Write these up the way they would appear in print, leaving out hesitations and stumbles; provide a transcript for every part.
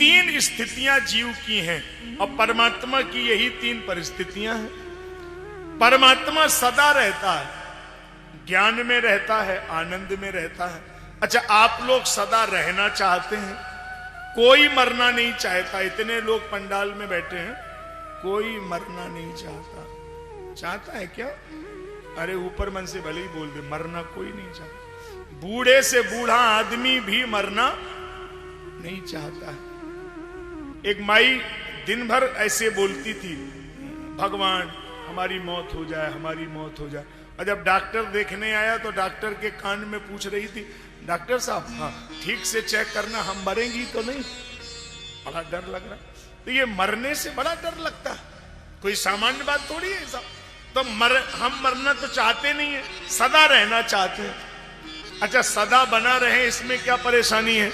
तीन स्थितियां जीव की हैं और परमात्मा की यही तीन परिस्थितियां हैं। परमात्मा सदा रहता है, ज्ञान में रहता है, आनंद में रहता है। अच्छा, आप लोग सदा रहना चाहते हैं, कोई मरना नहीं चाहता। इतने लोग पंडाल में बैठे हैं, कोई मरना नहीं चाहता। चाहता है क्या? अरे ऊपर मन से भले ही बोल दे, मरना कोई नहीं चाहता। बूढ़े से बूढ़ा आदमी भी मरना नहीं चाहता है। एक माई दिन भर ऐसे बोलती थी, भगवान हमारी मौत हो जाए, हमारी मौत हो जाए। और जब डॉक्टर देखने आया तो डॉक्टर के कान में पूछ रही थी, डॉक्टर साहब हाँ ठीक से चेक करना, हम मरेंगी तो नहीं? बड़ा डर लग रहा। तो ये मरने से बड़ा डर लगता है, कोई सामान्य बात थोड़ी है साहब। तो हम मरना तो चाहते नहीं है, सदा रहना चाहते हैं। अच्छा, सदा बना रहे इसमें क्या परेशानी है?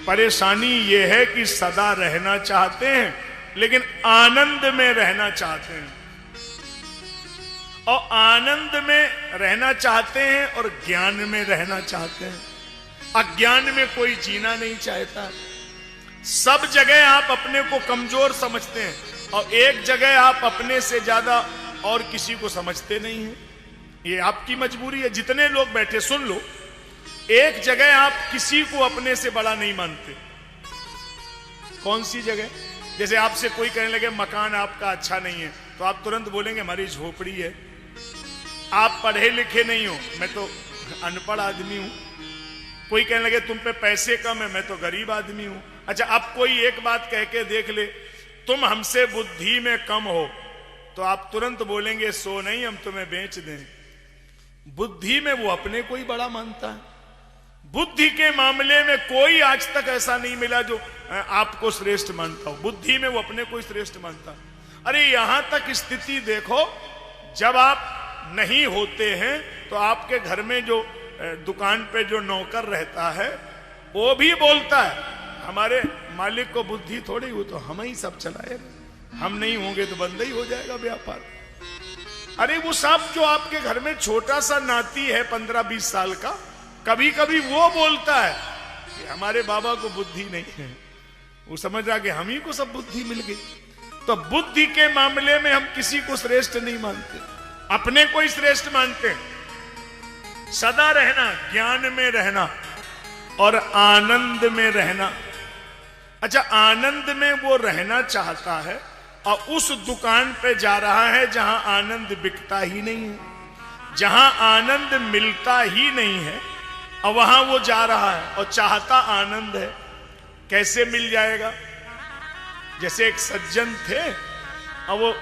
परेशानी ये है कि सदा रहना चाहते हैं लेकिन आनंद में रहना चाहते हैं, और आनंद में रहना चाहते हैं और ज्ञान में रहना चाहते हैं। अज्ञान में कोई जीना नहीं चाहता। सब जगह आप अपने को कमजोर समझते हैं और एक जगह आप अपने से ज्यादा और किसी को समझते नहीं हैं। ये आपकी मजबूरी है। जितने लोग बैठे सुन लो, एक जगह आप किसी को अपने से बड़ा नहीं मानते। कौन सी जगह? जैसे आपसे कोई कहने लगे मकान आपका अच्छा नहीं है तो आप तुरंत बोलेंगे हमारी झोपड़ी है। आप पढ़े लिखे नहीं हो, मैं तो अनपढ़ आदमी हूं। कोई कहने लगे तुम पे पैसे कम है, मैं तो गरीब आदमी हूं। अच्छा, अब कोई एक बात कह के देख ले, तुम हमसे बुद्धि में कम हो, तो आप तुरंत बोलेंगे सो नहीं हम तुम्हें बेच दें। बुद्धि में वो अपने को ही बड़ा मानता है। बुद्धि के मामले में कोई आज तक ऐसा नहीं मिला जो आपको श्रेष्ठ मानता हो। बुद्धि में वो अपने को ही श्रेष्ठ मानता। अरे यहां तक स्थिति देखो, जब आप नहीं होते हैं तो आपके घर में जो दुकान पे जो नौकर रहता है वो भी बोलता है हमारे मालिक को बुद्धि थोड़ी, हो तो हम ही सब चलाए, हम नहीं होंगे तो बंद ही हो जाएगा व्यापार। अरे वो सब जो आपके घर में छोटा सा नाती है 15-20 साल का, कभी कभी वो बोलता है कि हमारे बाबा को बुद्धि नहीं है। वो समझ रहा कि हम ही को सब बुद्धि मिल गई। तो बुद्धि के मामले में हम किसी को श्रेष्ठ नहीं मानते, अपने को ही श्रेष्ठ मानते हैं। सदा रहना, ज्ञान में रहना और आनंद में रहना। अच्छा, आनंद में वो रहना चाहता है और उस दुकान पे जा रहा है जहां आनंद बिकता ही नहीं है, जहां आनंद मिलता ही नहीं है, और वहां वो जा रहा है और चाहता आनंद है। कैसे मिल जाएगा? जैसे एक सज्जन थे और वो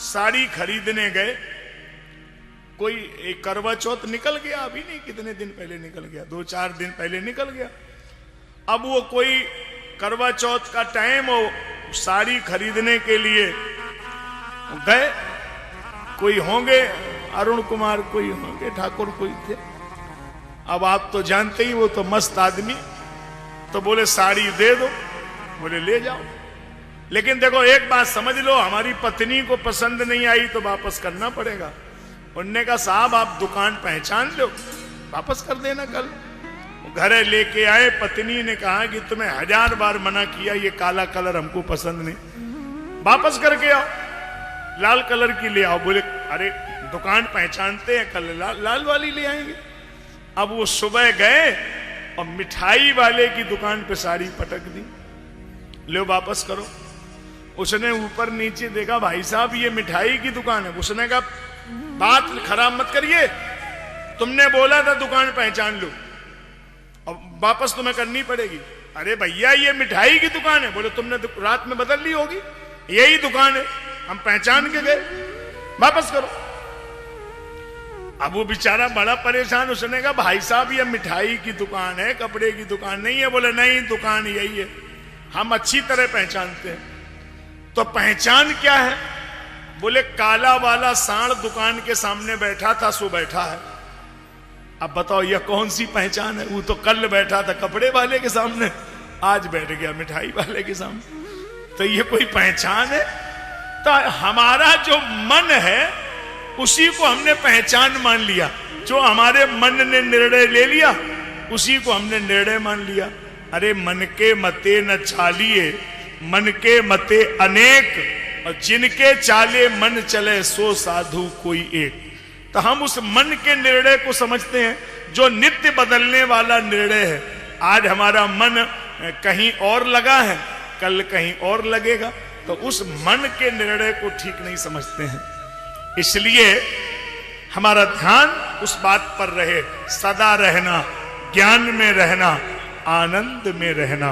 साड़ी खरीदने गए। कोई एक करवा चौथ निकल गया, अभी नहीं कितने दिन पहले निकल गया, 2-4 दिन पहले निकल गया। अब वो कोई करवा चौथ का टाइम हो, साड़ी खरीदने के लिए गए। कोई होंगे अरुण कुमार, कोई होंगे ठाकुर, कोई थे। अब आप तो जानते ही वो तो मस्त आदमी, तो बोले साड़ी दे दो। बोले ले जाओ, लेकिन देखो एक बात समझ लो, हमारी पत्नी को पसंद नहीं आई तो वापस करना पड़ेगा। उनने कहा साहब आप दुकान पहचान लो, वापस कर देना कल। घर लेके आए, पत्नी ने कहा कि तुम्हें 1000 बार मना किया, ये काला कलर हमको पसंद नहीं, वापस करके आओ, लाल कलर की ले आओ। बोले अरे दुकान पहचानते हैं, कल लाल वाली ले आएंगे। अब वो सुबह गए और मिठाई वाले की दुकान पे साड़ी पटक दी, लो वापस करो। उसने ऊपर नीचे देखा, भाई साहब ये मिठाई की दुकान है। उसने कहा बात खराब मत करिए, तुमने बोला था दुकान पहचान लो, अब वापस तुम्हें करनी पड़ेगी। अरे भैया ये मिठाई की दुकान है। बोले तुमने रात में बदल ली होगी, यही दुकान है, हम पहचान के गए, वापस करो। अब वो बेचारा बड़ा परेशान। उसने कहा भाई साहब ये मिठाई की दुकान है, कपड़े की दुकान नहीं है। बोले नहीं, दुकान यही है, हम अच्छी तरह पहचानते हैं। तो पहचान क्या है? बोले काला वाला सांड दुकान के सामने बैठा था, सो बैठा है। अब बताओ यह कौन सी पहचान है? वो तो कल बैठा था कपड़े वाले के सामने, आज बैठ गया मिठाई वाले के सामने। तो ये कोई पहचान है? तो हमारा जो मन है उसी को हमने पहचान मान लिया, जो हमारे मन ने निर्णय ले लिया उसी को हमने निर्णय मान लिया। अरे मन के मते न चालिए, मन के मते अनेक, और जिनके चाले मन चले सो साधु कोई एक। तो हम उस मन के निर्णय को समझते हैं जो नित्य बदलने वाला निर्णय है। आज हमारा मन कहीं और लगा है, कल कहीं और लगेगा, तो उस मन के निर्णय को ठीक नहीं समझते हैं। इसलिए हमारा ध्यान उस बात पर रहे, सदा रहना, ज्ञान में रहना, आनंद में रहना।